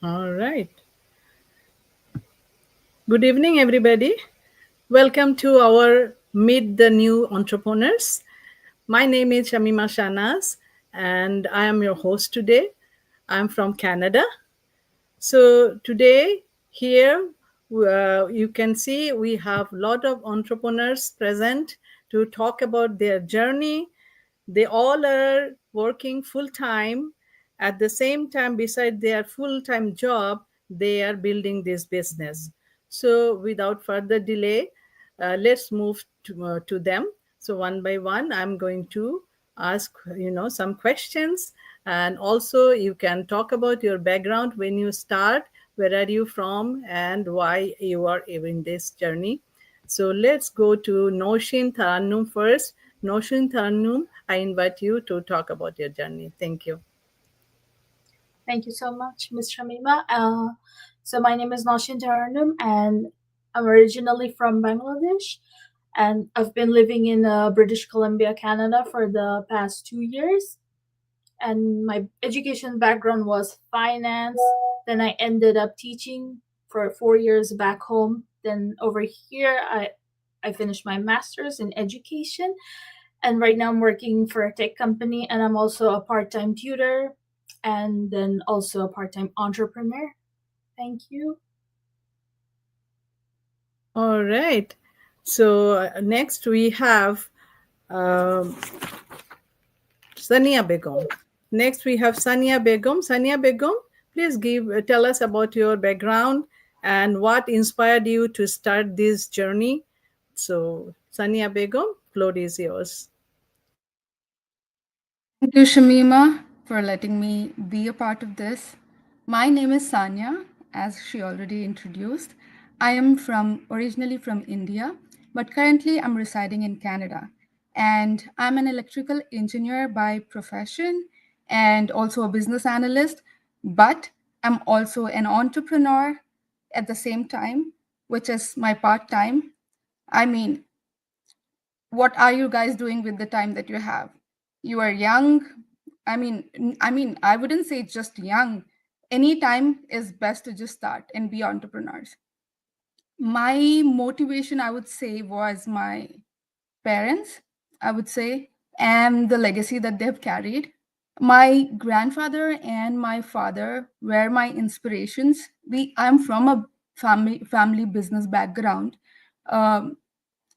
All right. Good evening, everybody. Welcome to our Meet the New Entrepreneurs. My name is Shamima Shanaz, and I am your host today. I'm from Canada. So today here you can see we have a lot of entrepreneurs present to talk about their journey. They all are working full time. At the same time, beside their full time job, they are building this business. So without further delay, let's move to them. So one by one, I'm going to ask some questions, and also you can talk about your background when you start, where are you from, and why you are in this journey. So let's go to Noshin Tarannum first. Noshin Tarannum, I invite you to talk about your journey. Thank you. Thank you so much, Ms. Shamima. So my name is Nashin Taranum, and I'm originally from Bangladesh, and I've been living in British Columbia, Canada, for the past 2 years. And my education background was finance. Then I ended up teaching for 4 years back home. Then over here, I finished my master's in education, and right now I'm working for a tech company, and I'm also a part-time tutor and then also a part-time entrepreneur. Thank you. All right. So next we have um, Sania Begum. Next we have Sania Begum. Sania Begum, please tell us about your background and what inspired you to start this journey. So Sania Begum, floor is yours. Thank you, Shamima, for letting me be a part of this. My name is Sanya, as she already introduced. I am originally from India, but currently I'm residing in Canada. And I'm an electrical engineer by profession and also a business analyst, but I'm also an entrepreneur at the same time, which is my part time. I mean, what are you guys doing with the time that you have? You are young. I wouldn't say just young. Any time is best to just start and be entrepreneurs. My motivation, I would say, was my parents, I would say, and the legacy that they've carried. My grandfather and my father were my inspirations. I'm from a family business background. Um,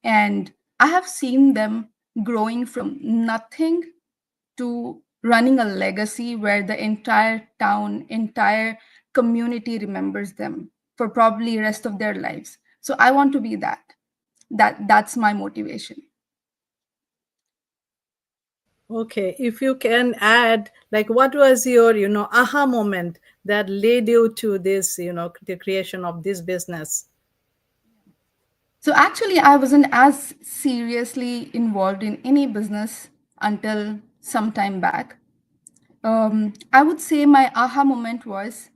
and I have seen them growing from nothing to running a legacy where the entire town, entire community remembers them for probably rest of their lives. So I want to be that. That's my motivation. Okay, if you can add, like, what was your, aha moment that led you to this, the creation of this business? So actually, I wasn't as seriously involved in any business until some time back. I would say my aha moment was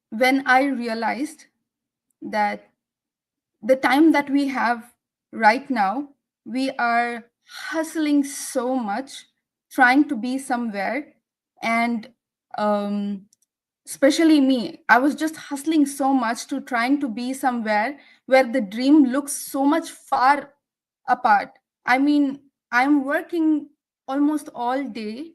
when I realized that the time that we have right now, we are hustling so much, trying to be somewhere. And um, especially me, I was just hustling so much to trying to be somewhere where the dream looks so much far apart. I mean, I'm working almost all day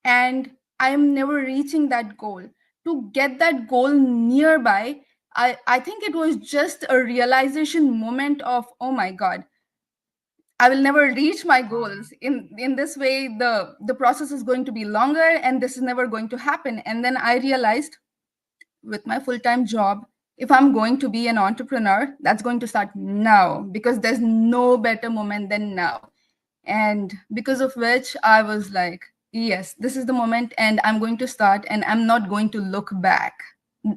and I am never reaching that goal. To get that goal nearby, I think it was just a realization moment of, oh my God, I will never reach my goals. In this way, the process is going to be longer and this is never going to happen. And then I realized with my full-time job, if I'm going to be an entrepreneur, that's going to start now because there's no better moment than now. And because of which I was like, yes, this is the moment and I'm going to start and I'm not going to look back.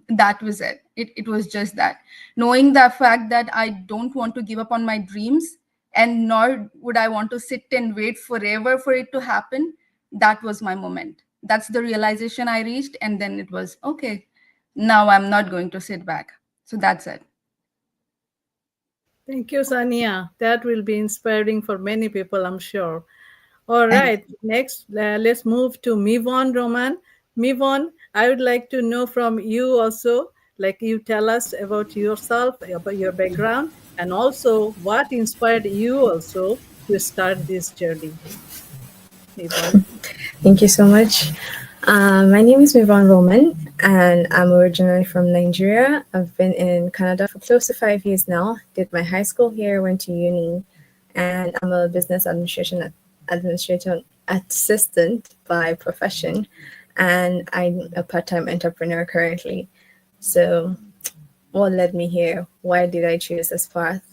That was it was just that, knowing the fact that I don't want to give up on my dreams and nor would I want to sit and wait forever for it to happen. That was my moment. That's the realization I reached, and then it was okay, now I'm not going to sit back. So that's it. Thank you, Sania. That will be inspiring for many people, I'm sure. All Thank right, next, let's move to Mivon Roman. Mivon, I would like to know from you also, like you tell us about yourself, about your background, and also what inspired you also to start this journey. Yvonne. Thank you so much. My name is Mivan Roman, and I'm originally from Nigeria. I've been in Canada for close to 5 years now. Did my high school here, went to uni, and I'm a business administration assistant by profession, and I'm a part-time entrepreneur currently. So, what led me here? Why did I choose this path?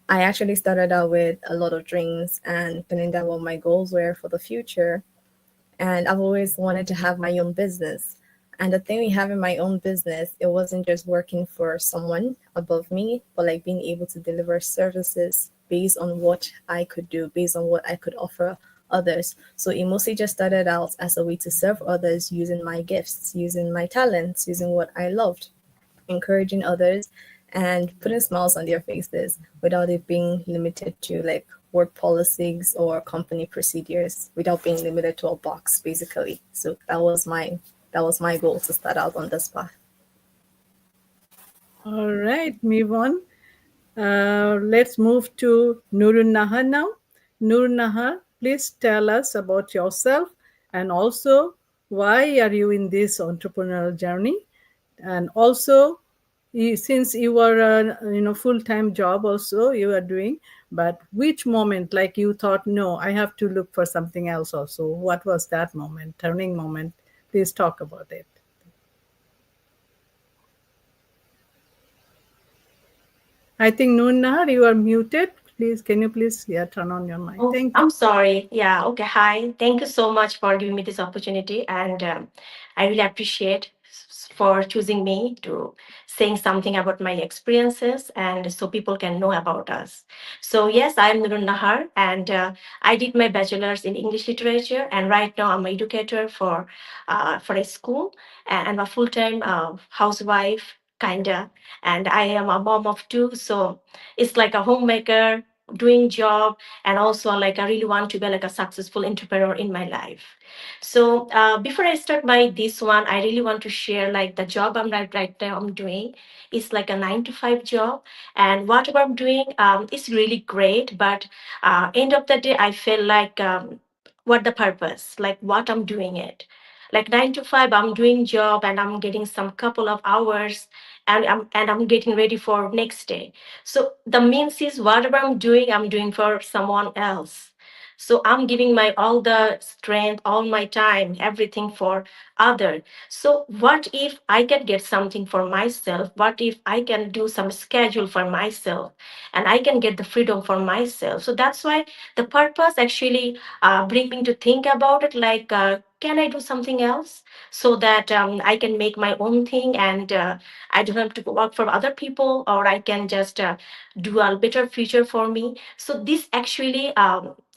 I actually started out with a lot of dreams and pinning down what my goals were for the future, and I've always wanted to have my own business. And the thing we have in my own business, it wasn't just working for someone above me, but like being able to deliver services based on what I could do, based on what I could offer others. So it mostly just started out as a way to serve others using my gifts, using my talents, using what I loved, encouraging others and putting smiles on their faces without it being limited to like work policies or company procedures, without being limited to a box basically. So that was my goal to start out on this path. All right, move on. Let's move to Nurun Nahar now. Nurun Nahar, please tell us about yourself and also why are you in this entrepreneurial journey, and also since you were a full-time job also you are doing, but which moment like you thought no, I have to look for something else also? What was that moment, turning moment? Please talk about it. I think Noon Nahar, you are muted. Please, can you please, yeah, turn on your mic? Oh, Thank you. I'm sorry. Yeah, okay. Hi. Thank you so much for giving me this opportunity. And I really appreciate for choosing me to saying something about my experiences and so people can know about us. So, yes, I am Nurun Nahar and I did my bachelor's in English literature. And right now I'm an educator for a school and I'm a full-time housewife, kinda. And I am a mom of two. So it's like a homemaker doing job, and also like I really want to be like a successful entrepreneur in my life. So before I start my this one, I really want to share like the job right now I'm doing is like a 9 to 5 job, and whatever I'm doing is really great, but end of the day I feel like what the purpose, like what I'm doing it, like 9 to 5 I'm doing job and I'm getting some couple of hours and I'm getting ready for next day. So the means is whatever I'm doing for someone else. So I'm giving my all the strength, all my time, everything for other. So what if I can get something for myself? What if I can do some schedule for myself and I can get the freedom for myself? So that's why the purpose actually bring me to think about it like, can I do something else so that I can make my own thing and I don't have to work for other people, or I can just do a better future for me. So this actually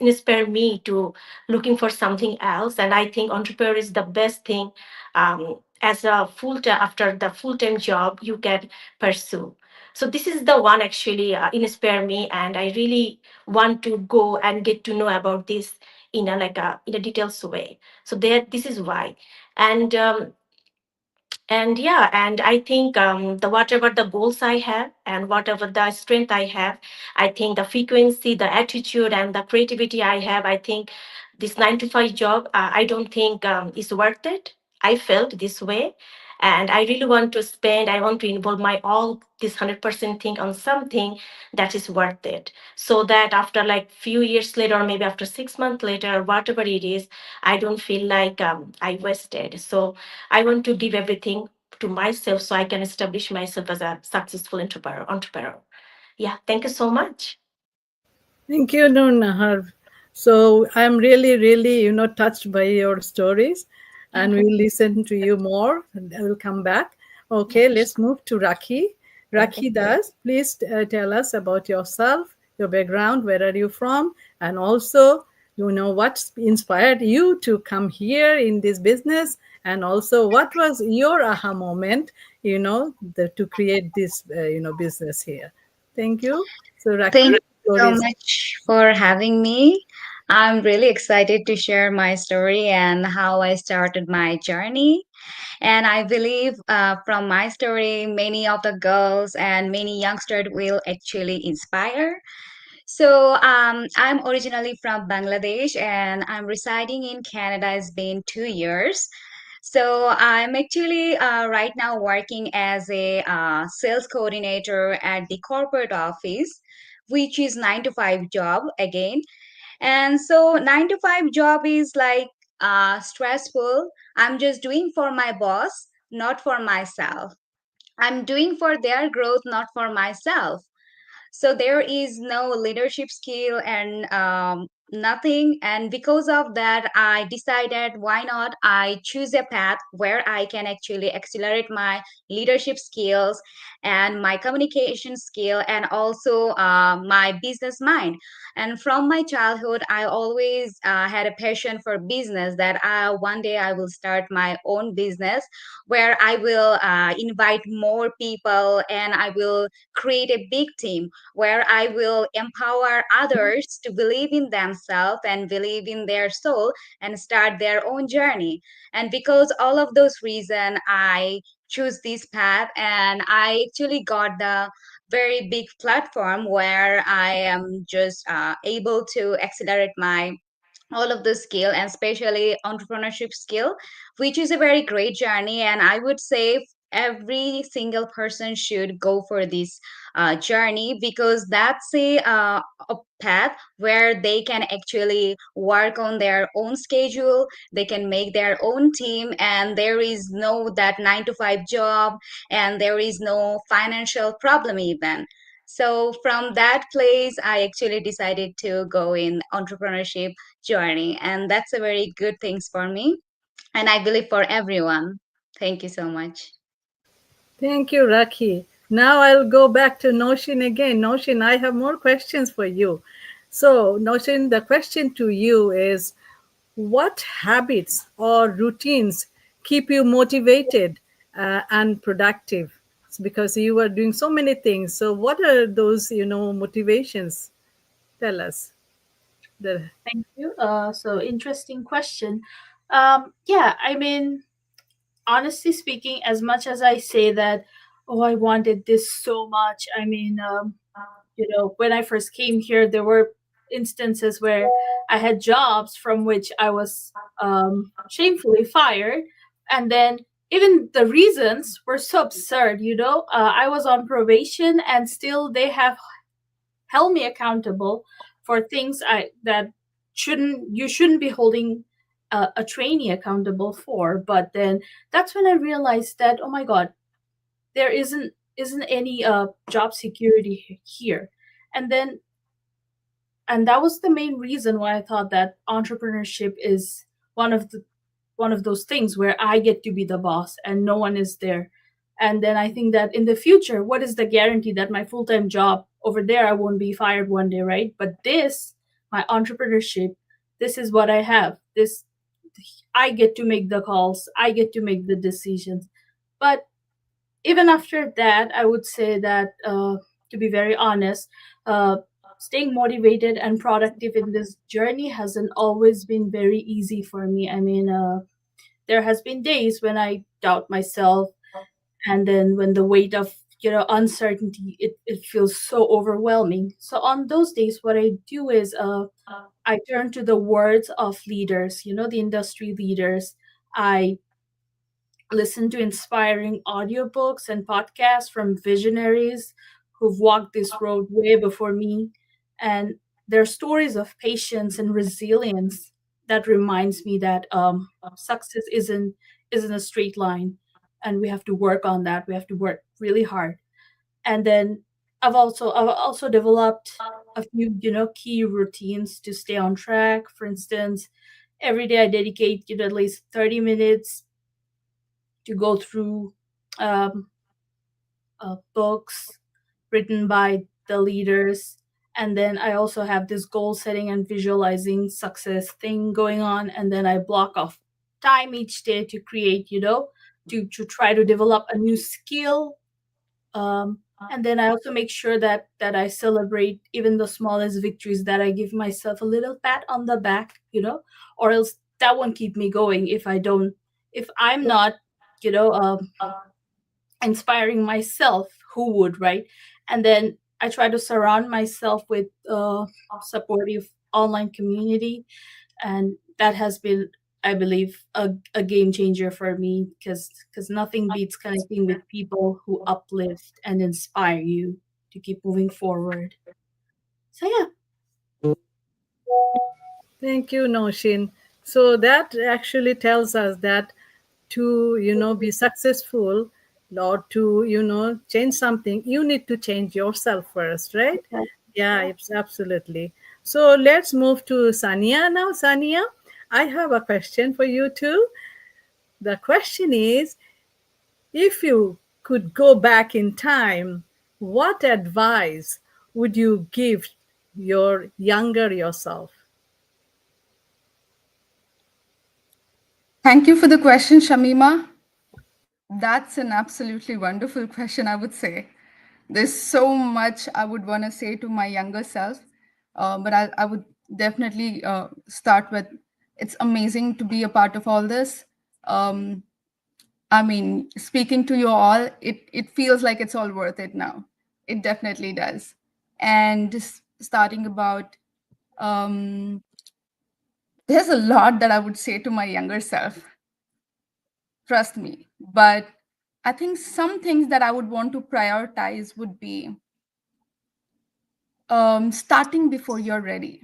inspired me to looking for something else. And I think entrepreneur is the best thing as a full time after the full time job you can pursue. So this is the one actually inspire me, and I really want to go and get to know about this in a like a in a details way. So there, this is why. And yeah, and I think the whatever the goals I have and whatever the strength I have, I think the frequency, the attitude and the creativity I have, I think this 9 to 5 job, I don't think is worth it. I felt this way, and I really want to spend, I want to involve my all this 100% thing on something that is worth it, so that after like few years later or maybe after 6 months later, whatever it is, I don't feel like I wasted. So I want to give everything to myself so I can establish myself as a successful entrepreneur. Yeah, thank you so much. Thank you, Noor Nahar. So I'm really, really, touched by your stories, and we'll listen to you more. And I will come back. Okay, let's move to Rakhi. Okay. Rakhi Das, please tell us about yourself, your background, where are you from, and also, what inspired you to come here in this business, and also what was your aha moment, to create this, business here. Thank you. So Thank Rakhi, you floor so is. much for having me. I'm really excited to share my story and how I started my journey. And I believe from my story, many of the girls and many youngsters will actually inspire. So I'm originally from Bangladesh and I'm residing in Canada. It's been 2 years. So I'm actually right now working as a sales coordinator at the corporate office, which is 9 to 5 job again. And so 9 to 5 job is like stressful. I'm just doing for my boss, not for myself. I'm doing for their growth, not for myself. So there is no leadership skill and nothing. And because of that, I decided why not I choose a path where I can actually accelerate my leadership skills and my communication skill and also my business mind. And from my childhood, I always had a passion for business, that one day I will start my own business where I will invite more people and I will create a big team where I will empower others to believe in themselves and believe in their soul and start their own journey. And because all of those reasons, I choose this path, and I actually got the very big platform where I am just able to accelerate my all of the skill, and especially entrepreneurship skill, which is a very great journey. And I would say every single person should go for this journey, because that's a path where they can actually work on their own schedule, they can make their own team, and there is no that 9 to 5 job, and there is no financial problem even. So from that place, I actually decided to go in entrepreneurship journey, and that's a very good things for me, and I believe for everyone. Thank you so much. Thank you, Raki. Now I'll go back to Noshin again. Noshin, I have more questions for you. So, Noshin, the question to you is, what habits or routines keep you motivated and productive? It's because you are doing so many things. So, what are those, motivations? Tell us. The, Thank you. So interesting question. Yeah, I mean, honestly speaking, as much as I say that, oh, I wanted this so much. I mean, when I first came here, there were instances where I had jobs from which I was shamefully fired, and then even the reasons were so absurd. I was on probation, and still they have held me accountable for things I that shouldn't be holding a trainee accountable for. But then that's when I realized that, oh my god, there isn't any job security here. And then and that was the main reason why I thought that entrepreneurship is one of the one of those things where I get to be the boss and no one is there. And then I think that in the future, what is the guarantee that my full time job over there, I won't be fired one day, right? But this, my entrepreneurship, this is what I have. I get to make the calls, I get to make the decisions. But even after that, I would say that, to be very honest, uh, staying motivated and productive in this journey hasn't always been very easy for me. I mean, there has been days when I doubt myself, and then when the weight of uncertainty, it feels so overwhelming. So on those days, what I do is, I turn to the words of leaders, the industry leaders. I listen to inspiring audiobooks and podcasts from visionaries who've walked this road way before me. And their stories of patience and resilience that reminds me that, success isn't a straight line, and we have to work on that. We have to work really hard. And then I've also developed a few key routines to stay on track. For instance, every day I dedicate at least 30 minutes to go through um, books written by the leaders. And then I also have this goal setting and visualizing success thing going on. And then I block off time each day to create, to try to develop a new skill. And then I also make sure that I celebrate even the smallest victories, that I give myself a little pat on the back, or else that won't keep me going if I don't, if I'm not. you know, inspiring myself, who would, right? And then I try to surround myself with supportive online community, and that has been, I believe, a game changer for me, because nothing beats connecting with people who uplift and inspire you to keep moving forward. So yeah. Thank you, Noshin. So that actually tells us that to, be successful or to, change something, you need to change yourself first, right? Yeah, it's absolutely. So let's move to Sania now. Sania, I have a question for you too. The question is, if you could go back in time, what advice would you give your younger yourself? Thank you for the question, Shamima. That's an absolutely wonderful question, I would say. There's so much I would want to say to my younger self, but I would definitely start with it's amazing to be a part of all this. Um, I mean, speaking to you all, it feels like it's all worth it now. It definitely does. And just starting about, um, there's a lot that I would say to my younger self, trust me. But I think some things that I would want to prioritize would be starting before you're ready.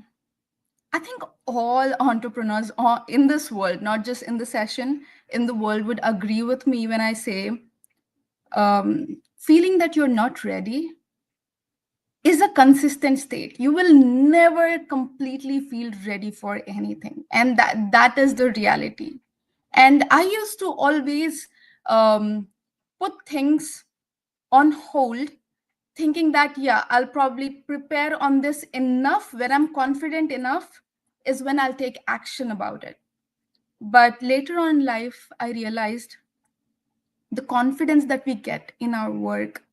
I think all entrepreneurs in this world, not just in the session, in the world would agree with me when I say feeling that you're not ready is a consistent state. You will never completely feel ready for anything. And that is the reality. And I used to always put things on hold, thinking that, yeah, I'll probably prepare on this enough. When I'm confident enough, is when I'll take action about it. But later on in life, I realized the confidence that we get in our work,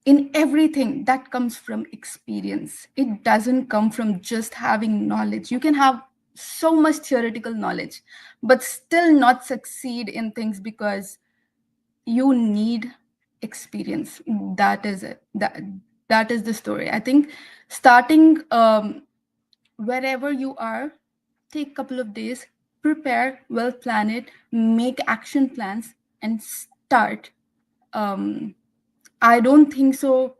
in everything, that comes from experience. It doesn't come from just having knowledge. You can have so much theoretical knowledge, but still not succeed in things because you need experience. That is it. That is the story. I think starting wherever you are, take a couple of days, prepare, well plan it, make action plans, and start. I don't think so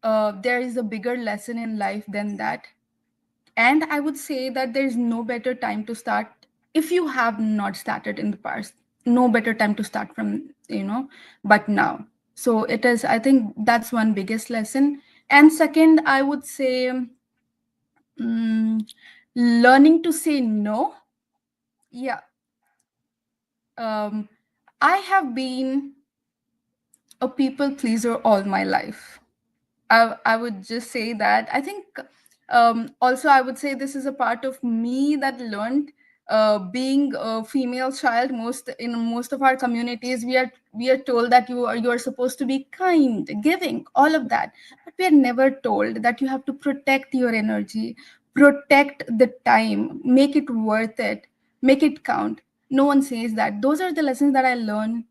there is a bigger lesson in life than that. And I would say that there's no better time to start if you have not started in the past. No better time to start from, but now. So it is, I think that's one biggest lesson. And second, I would say learning to say no. Yeah. Um, I have been a people pleaser all my life. I would just say that. I think also I would say this is a part of me that learned being a female child. Most of our communities, we are told that you are supposed to be kind, giving, all of that, but we are never told that you have to protect your energy, protect the time, make it worth it, make it count. No one says that. Those are the lessons that I learned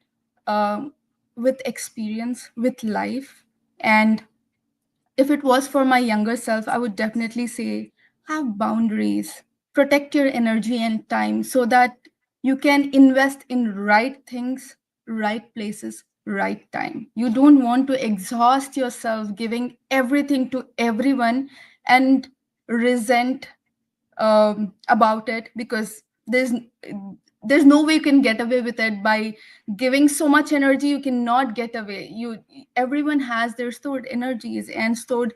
um, with experience, with life, and if it was for my younger self, I would definitely say have boundaries, protect your energy and time so that you can invest in right things, right places, right time. You don't want to exhaust yourself giving everything to everyone and resent about it, because there's no way you can get away with it. By giving so much energy, you cannot get away. Everyone has their stored energies and stored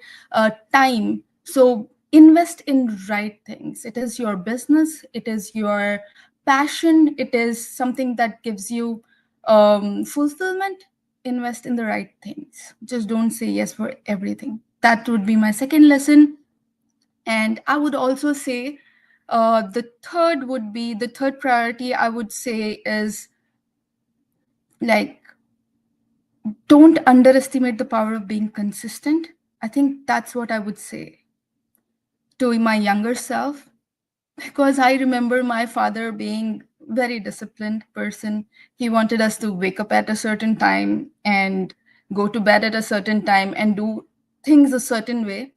time. So invest in right things. It is your business, it is your passion, it is something that gives you fulfillment. Invest in the right things. Just don't say yes for everything. That would be my second lesson. And I would also say the third priority I would say is, like, don't underestimate the power of being consistent. I think that's what I would say to my younger self, because I remember my father being very disciplined person. He wanted us to wake up at a certain time and go to bed at a certain time and do things a certain way.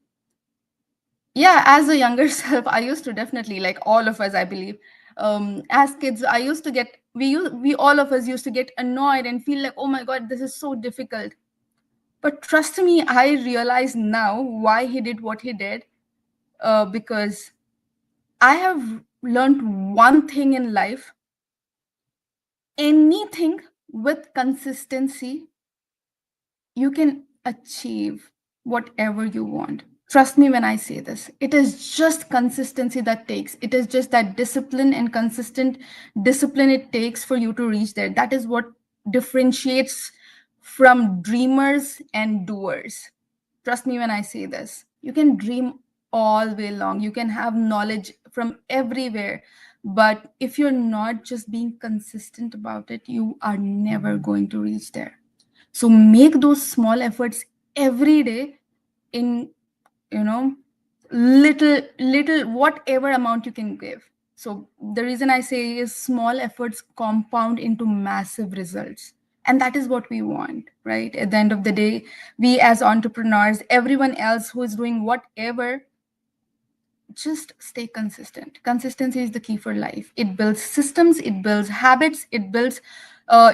Yeah, as a younger self, I used to definitely, like all of us, I believe, as kids, I used to get, we all of us used to get annoyed and feel like, oh my God, this is so difficult. But trust me, I realize now why he did what he did, because I have learned one thing in life: anything with consistency, you can achieve whatever you want. Trust me when I say this. It is just consistency that takes. It is just that discipline and consistent discipline it takes for you to reach there. That is what differentiates from dreamers and doers. Trust me when I say this. You can dream all day long. You can have knowledge from everywhere. But if you're not just being consistent about it, you are never going to reach there. So make those small efforts every day in, you know, little whatever amount you can give. So the reason I say is small efforts compound into massive results. And that is what we want, right? At the end of the day, we as entrepreneurs, everyone else who is doing whatever, just stay consistent. Consistency is the key for life. It builds systems, it builds habits, it builds,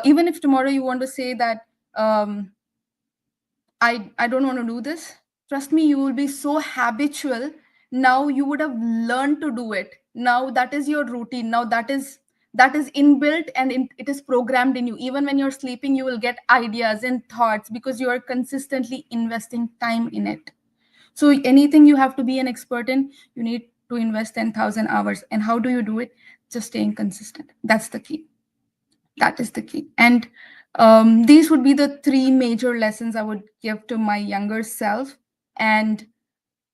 even if tomorrow you want to say that, I don't want to do this, trust me, you will be so habitual. Now you would have learned to do it. Now that is your routine. Now that is inbuilt, and it is programmed in you. Even when you're sleeping, you will get ideas and thoughts because you are consistently investing time in it. So anything you have to be an expert in, you need to invest 10,000 hours. And how do you do it? Just staying consistent. That's the key. That is the key. And these would be the three major lessons I would give to my younger self. And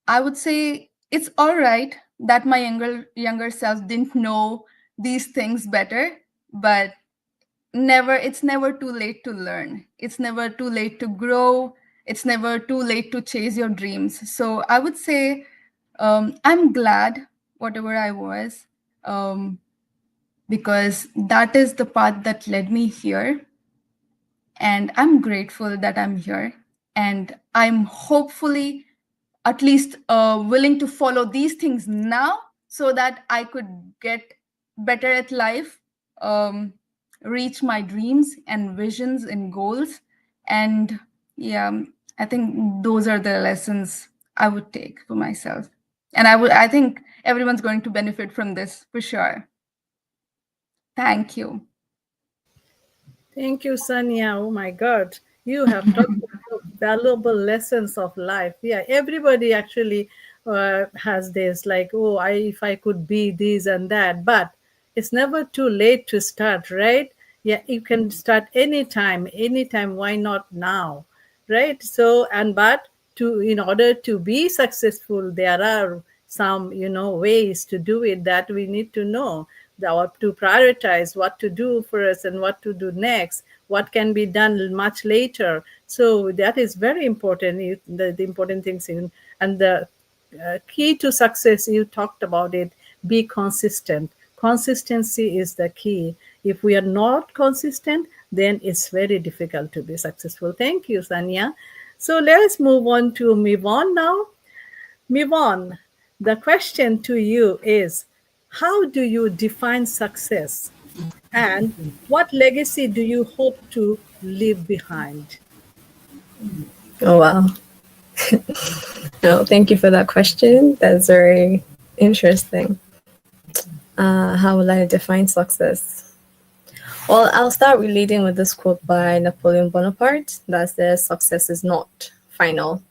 I would say it's all right that my younger self didn't know these things better, but it's never too late to learn. It's never too late to grow. It's never too late to chase your dreams. So I would say I'm glad whatever I was. Because that is the path that led me here. And I'm grateful that I'm here. And I'm hopefully at least willing to follow these things now so that I could get better at life, reach my dreams and visions and goals. And yeah, I think those are the lessons I would take for myself. And I think everyone's going to benefit from this for sure. Thank you. Thank you, Sanya. Oh my God. You have talked about valuable lessons of life. Yeah, everybody actually has this, like, oh, if I could be this and that. But it's never too late to start, right? Yeah, you can start anytime, anytime. Why not now? Right? So, and but in order to be successful, there are some, ways to do it that we need to know, to prioritize what to do first and what to do next, what can be done much later. So that is very important. The important things and the key to success, you talked about it, be consistent. Consistency is the key. If we are not consistent, then it's very difficult to be successful. Thank you, Sanya. So let's move on to Mivon now. Mivon, the question to you is, how do you define success, and what legacy do you hope to leave behind? Oh, wow. No, thank you for that question. That's very interesting. How will I define success? Well, I'll start relating with this quote by Napoleon Bonaparte that says, success is not final.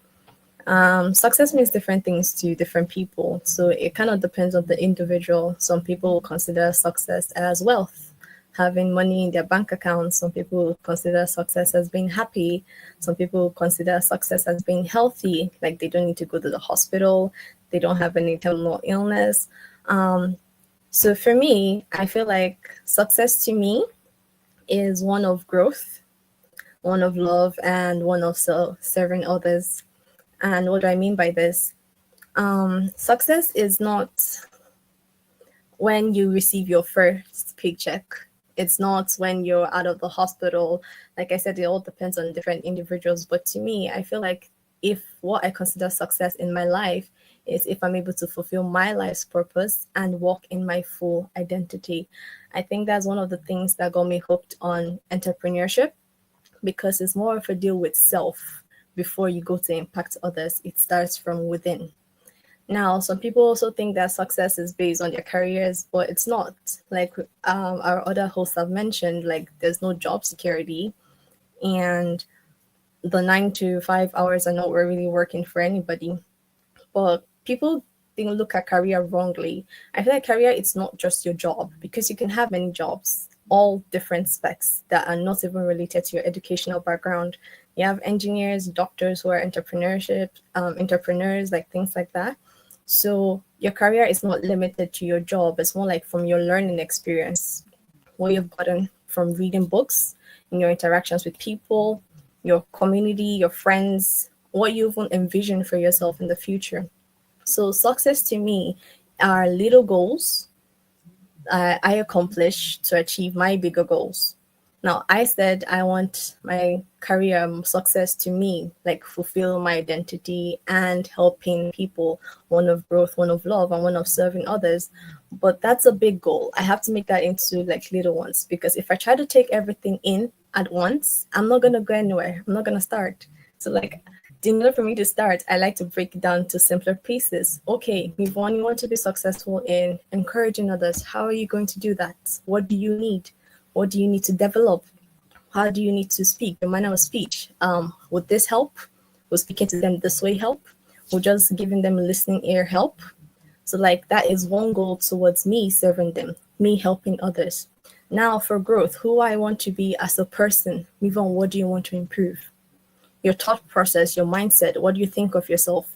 Success means different things to different people. So it kind of depends on the individual. Some people consider success as wealth, having money in their bank account. Some people consider success as being happy. Some people consider success as being healthy, like they don't need to go to the hospital, they don't have any terminal illness. So for me, I feel like success to me is one of growth, one of love, and one of serving others. And what do I mean by this? Success is not when you receive your first paycheck. It's not when you're out of the hospital. Like I said, it all depends on different individuals. But to me, I feel like if what I consider success in my life is if I'm able to fulfill my life's purpose and walk in my full identity. I think that's one of the things that got me hooked on entrepreneurship, because it's more of a deal with self before you go to impact others. It starts from within. Now, some people also think that success is based on their careers, but it's not. Like our other hosts have mentioned, like there's no job security, and the 9 to 5 hours are not really working for anybody. But people think look at career wrongly. I feel like career it's not just your job, because you can have many jobs, all different specs that are not even related to your educational background. You have engineers, doctors who are entrepreneurs, like things like that. So your career is not limited to your job. It's more like from your learning experience, what you've gotten from reading books, in your interactions with people, your community, your friends, what you even envision for yourself in the future. So success to me are little goals I accomplish to achieve my bigger goals. Now, I said I want my career success to me, like fulfill my identity and helping people, one of growth, one of love, and one of serving others. But that's a big goal. I have to make that into like little ones, because if I try to take everything in at once, I'm not going to go anywhere. I'm not going to start. So, like, in order for me to start, I like to break it down to simpler pieces. Okay, Yvonne, you want to be successful in encouraging others. How are you going to do that? What do you need? What do you need to develop? How do you need to speak? Your manner of speech. Would this help? Would speaking to them this way help? Would just giving them a listening ear help? So like that is one goal towards me serving them, me helping others. Now for growth, who I want to be as a person. Yvonne, what do you want to improve? Your thought process, your mindset, what do you think of yourself?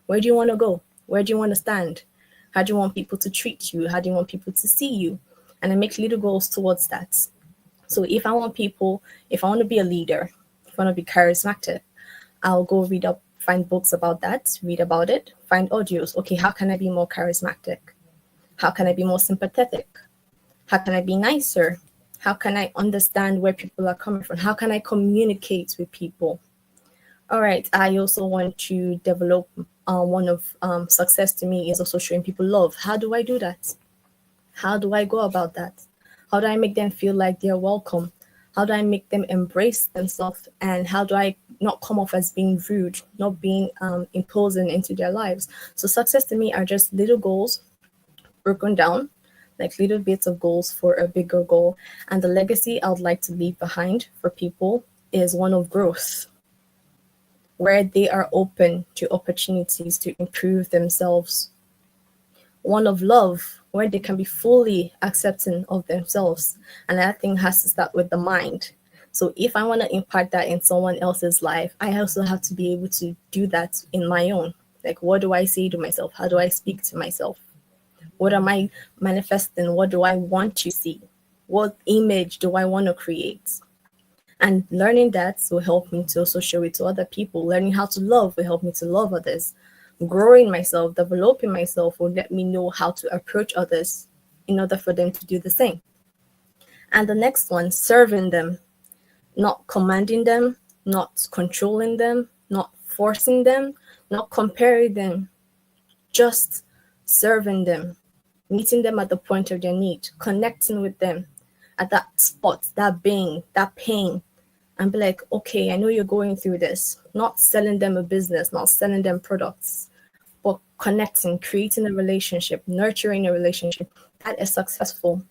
Where do you want to go? Where do you want to stand? How do you want people to treat you? How do you want people to see you? And I make little goals towards that. So if I want people, if I want to be a leader, if I want to be charismatic, I'll go read up, find books about that, read about it, find audios. Okay, how can I be more charismatic? How can I be more sympathetic? How can I be nicer? How can I understand where people are coming from? How can I communicate with people? All right, I also want to develop one of success to me is also showing people love. How do I do that? How do I go about that? How do I make them feel like they're welcome? How do I make them embrace themselves? And how do I not come off as being rude, not being imposing into their lives? So success to me are just little goals broken down, like little bits of goals for a bigger goal. And the legacy I would like to leave behind for people is one of growth, where they are open to opportunities to improve themselves. One of love, where they can be fully accepting of themselves. And that thing has to start with the mind. So if I want to impact that in someone else's life, I also have to be able to do that in my own. Like, what do I say to myself? How do I speak to myself? What am I manifesting? What do I want to see? What image do I want to create? And learning that will help me to also show it to other people. Learning how to love will help me to love others. Growing myself, developing myself will let me know how to approach others in order for them to do the same. And the next one, serving them, not commanding them, not controlling them, not forcing them, not comparing them, just serving them, meeting them at the point of their need, connecting with them at that spot, that being, that pain, and be like, okay, I know you're going through this. Not selling them a business, not selling them products, but connecting, creating a relationship, nurturing a relationship. That is successful.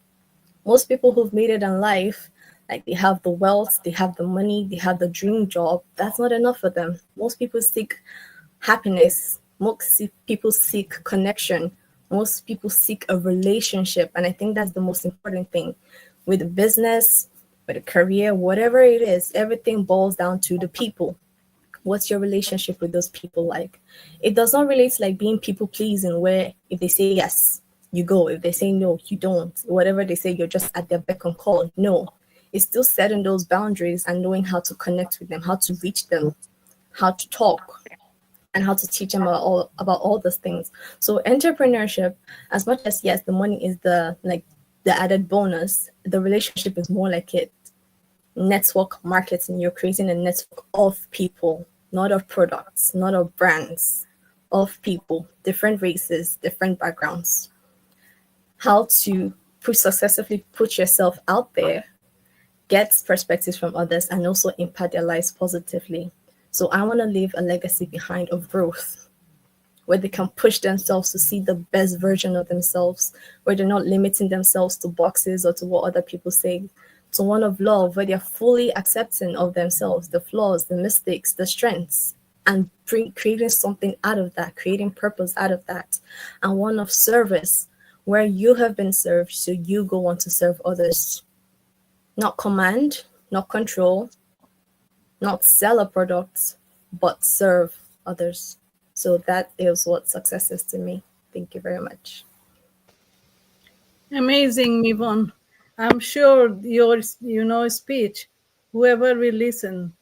Most people who've made it in life, like they have the wealth, they have the money, they have the dream job. That's not enough for them. Most people seek happiness. People seek connection. Most people seek a relationship. And I think that's the most important thing. With a business, with a career, whatever it is, everything boils down to the people. What's your relationship with those people like? It does not relate to like being people pleasing, where if they say yes, you go. If they say no, you don't. Whatever they say, you're just at their beck and call. No, it's still setting those boundaries and knowing how to connect with them, how to reach them, how to talk. and how to teach them about all those things. So entrepreneurship, as much as yes, the money is the added bonus, the relationship is more like it. Network marketing, you're creating a network of people, not of products, not of brands, of people, different races, different backgrounds. How to successfully put yourself out there, get perspectives from others, and also impact their lives positively. So I want to leave a legacy behind of growth, where they can push themselves to see the best version of themselves, where they're not limiting themselves to boxes or to what other people say, to one of love, where they're fully accepting of themselves, the flaws, the mistakes, the strengths, and creating something out of that, creating purpose out of that, and one of service, where you have been served, so you go on to serve others. Not command, not control, not sell a product, but serve others. So that is what success is to me. Thank you very much. Amazing, Mivon. I'm sure your speech, whoever will listen,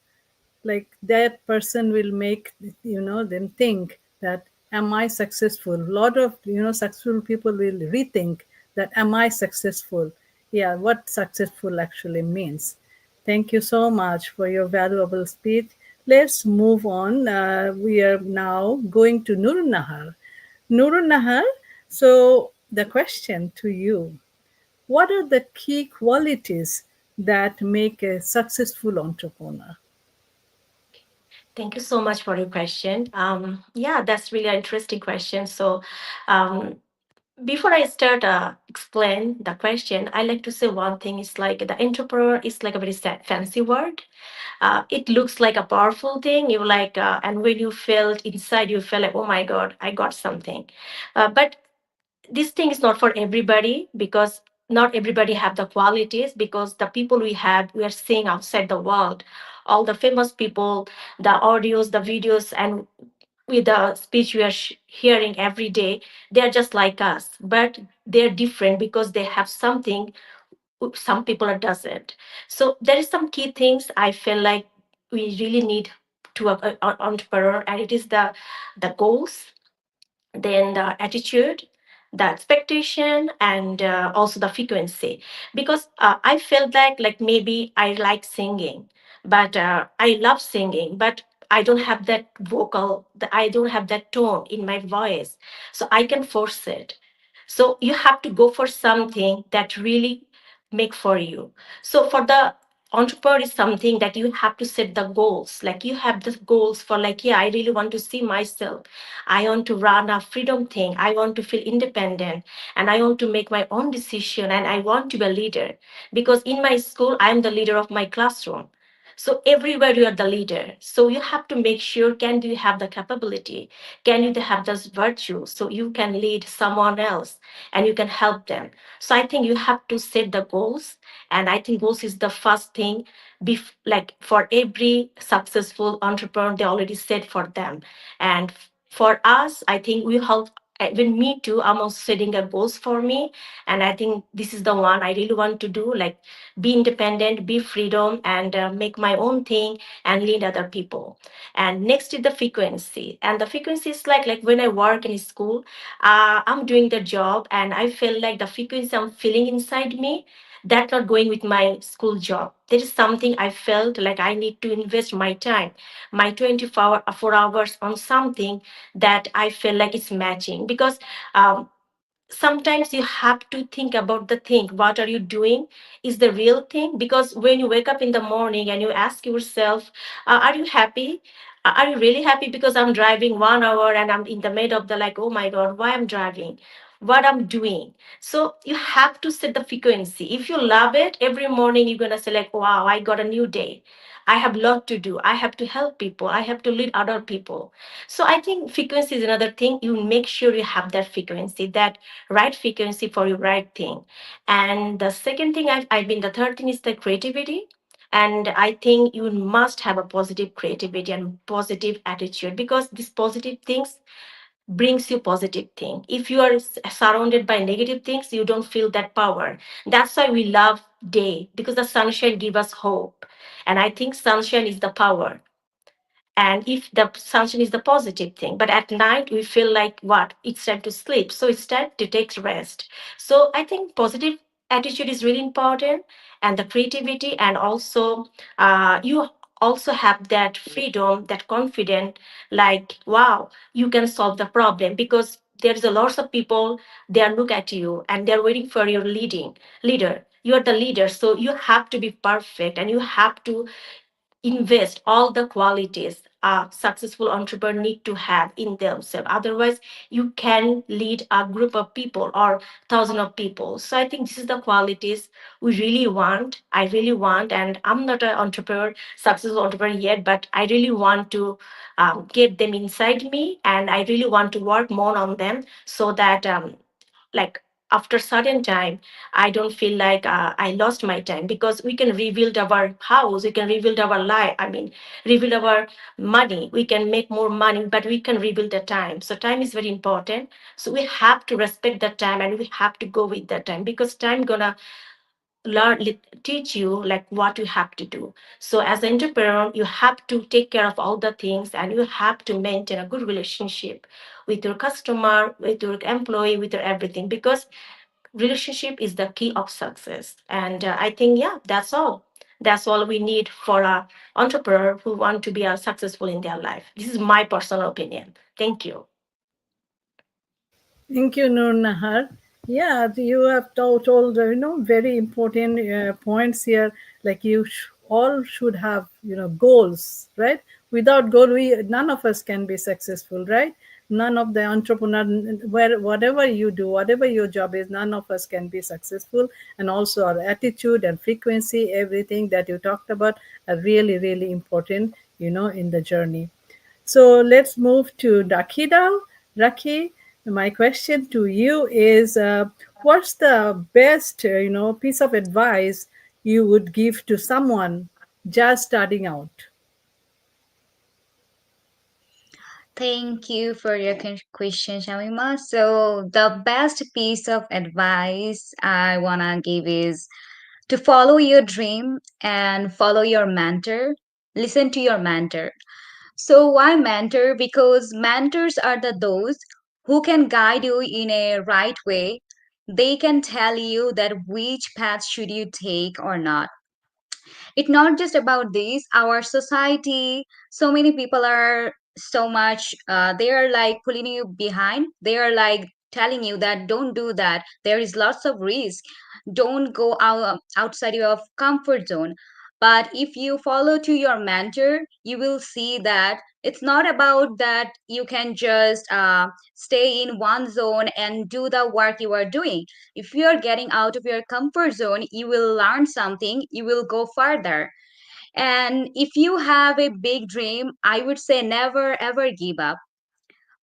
like that person will make them think that am I successful. A lot of successful people will rethink that am I successful. Yeah, what successful actually means. Thank you so much for your valuable speech. Let's move on. We are now going to Nurun Nahar. Nurun Nahar, so the question to you, what are the key qualities that make a successful entrepreneur? Thank you so much for your question. Yeah, that's really an interesting question. So, um, before I start explain the question, I like to say one thing is like the entrepreneur is like a very fancy word. It looks like a powerful thing. You like, and when you felt inside, you feel like, oh my God, I got something. But this thing is not for everybody because not everybody have the qualities because the people we are seeing outside the world, all the famous people, the audios, the videos, and with the speech we are hearing every day, they are just like us, but they're different because they have something some people are doesn't. So there is some key things I feel like we really need to a entrepreneur, and it is the goals, then the attitude, the expectation, and also the frequency. Because I felt like maybe I like singing, but I love singing, but I don't have that I don't have that tone in my voice, so I can force it. So you have to go for something that really make for you. So for the entrepreneur is something that you have to set the goals, like you have the goals for like, yeah, I really want to see myself, I want to run a freedom thing. I want to feel independent and I want to make my own decision and I want to be a leader. Because in my school, I'm the leader of my classroom. So everywhere you are the leader. So you have to make sure can you have the capability? Can you have this virtue so you can lead someone else and you can help them? So I think you have to set the goals. And I think goals is the first thing like for every successful entrepreneur, they already set for them. And for us, I think we help. Even me too, I'm also setting a goals for me, and I think this is the one I really want to do. Like, be independent, be freedom, and make my own thing and lead other people. And next is the frequency, and the frequency is like when I work in school, I'm doing the job, and I feel like the frequency I'm feeling inside me, that not going with my school job. There is something I felt like I need to invest my time, my 24 hours on something that I feel like it's matching. Because um, sometimes you have to think about the thing, what are you doing is the real thing. Because when you wake up in the morning and you ask yourself, are you happy? Are you really happy? Because I'm driving 1 hour and I'm in the middle of the like, oh my God, why I'm driving, what I'm doing. So you have to set the frequency. If you love it, every morning you're going to say like, wow, I got a new day, I have a lot to do, I have to help people, I have to lead other people. So I think frequency is another thing. You make sure you have that frequency, that right frequency for your right thing. And the second thing, I mean, the third thing is the creativity. And I think you must have a positive creativity and positive attitude, because these positive things brings you positive thing. If you are surrounded by negative things, you don't feel that power. That's why we love day, because the sunshine give us hope. And I think sunshine is the power. And if the sunshine is the positive thing, but at night we feel like what, it's time to sleep, so it's time to take rest. So I think positive attitude is really important, and the creativity, and also you also have that freedom, that confidence, like wow, you can solve the problem, because there is a lots of people, they are look at you and they're waiting for your leader. You are the leader, so you have to be perfect, and you have to invest all the qualities a successful entrepreneur need to have in themselves. Otherwise, you can lead a group of people or thousand of people. So I think this is the qualities we really want. I really want, and I'm not an entrepreneur, successful entrepreneur yet, but I really want to get them inside me, and I really want to work more on them, so that like after certain time I don't feel like I lost my time, because we can rebuild our house, we can rebuild our life, I mean rebuild our money, we can make more money, but we can rebuild the time. So time is very important, so we have to respect the time, and we have to go with the time, because time gonna teach you like what you have to do. So as an entrepreneur, you have to take care of all the things, and you have to maintain a good relationship with your customer, with your employee, with your everything, because relationship is the key of success. And I think, yeah, that's all we need for a entrepreneur who want to be successful in their life. This is my personal opinion. Thank you. Thank you, Nur Nahar. Yeah, you have told very important points here. Like all should have goals, right? Without goal, we none of us can be successful, right? None of the entrepreneur, where whatever you do, whatever your job is, none of us can be successful. And also our attitude and frequency, everything that you talked about, are really really important, in the journey. So let's move to Raki now. Raki, my question to you is, what's the best, piece of advice you would give to someone just starting out? Thank you for your question, Shamima. So, the best piece of advice I want to give is to follow your dream and follow your mentor. Listen to your mentor. So, why mentor? Because mentors are those who can guide you in a right way. They can tell you that which path should you take or not. It's not just about this. Our society, so many people are so much, they are like pulling you behind. They are like telling you that don't do that, there is lots of risk, don't go outside your comfort zone. But if you follow to your mentor, you will see that it's not about that you can just stay in one zone and do the work you are doing. If you are getting out of your comfort zone, you will learn something, you will go further. And if you have a big dream, I would say never ever give up.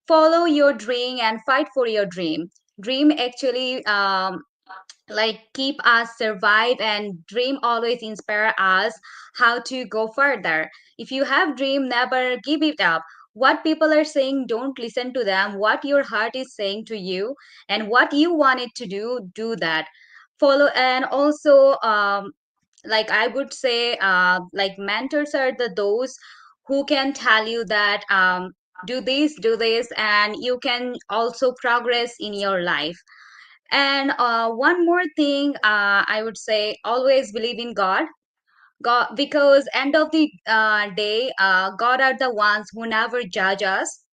Follow your dream and fight for your dream. Dream actually like keep us survive, and dream always inspire us how to go further. If you have dream, never give it up. What people are saying, don't listen to them. What your heart is saying to you and what you want it to do that. Follow. And also like I would say like mentors are those who can tell you that do this, and you can also progress in your life. And one more thing, I would say always believe in God. God, because end of the day, God are the ones who never judge us.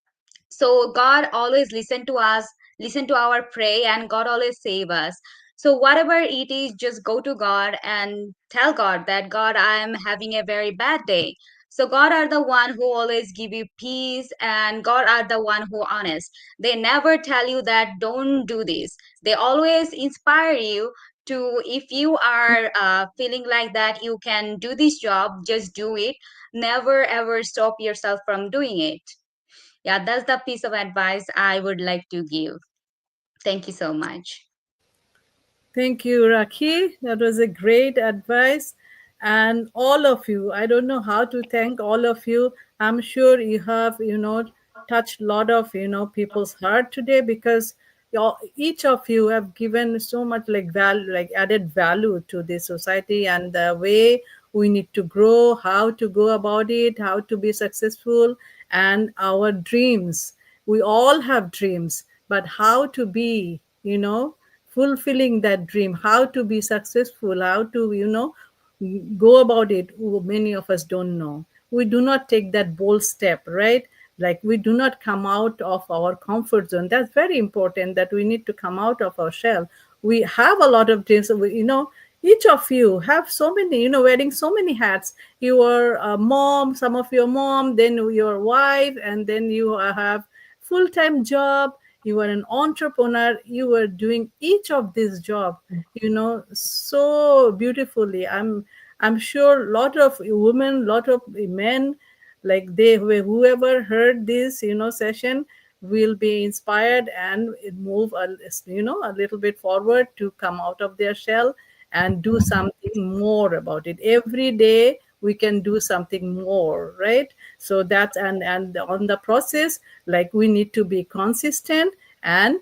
So God always listen to us, listen to our pray, and God always save us. So whatever it is, just go to God and tell God that God, I am having a very bad day. So God are the one who always give you peace, and God are the one who honest. They never tell you that don't do this. They always inspire you to, if you are feeling like that you can do this job, just do it. Never ever stop yourself from doing it. Yeah, that's the piece of advice I would like to give. Thank you so much. Thank you, Raki. That was a great advice. And all of you, I don't know how to thank all of you. I'm sure you have, touched a lot of, people's heart today, because each of you have given so much like value, like added value to the society, and the way we need to grow, how to go about it, how to be successful, and our dreams. We all have dreams, but how to be, fulfilling that dream, how to be successful, how to, go about it. Many of us don't know. We do not take that bold step, right? Like, we do not come out of our comfort zone. That's very important, that we need to come out of our shell. We have a lot of dreams. Each of you have so many, wearing so many hats. You are a mom, some of your mom, then your wife, and then you have full-time job. You are an entrepreneur. You are doing each of these job, so beautifully. I'm sure lot of women, lot of men, like they, whoever heard this session, will be inspired and move a little bit forward to come out of their shell and do something more about it. Every day we can do something more, right? So that's, and on the process, like, we need to be consistent and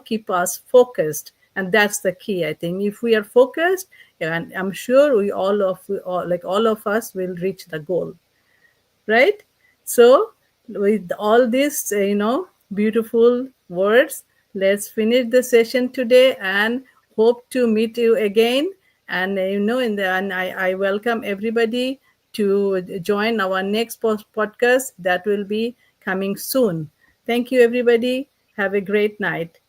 keep us focused. And that's the key, I think. If we are focused, and I'm sure we all of us will reach the goal, right? So, with all these, beautiful words, let's finish the session today and hope to meet you again. And, in the and I welcome everybody to join our next podcast that will be coming soon. Thank you, everybody. Have a great night.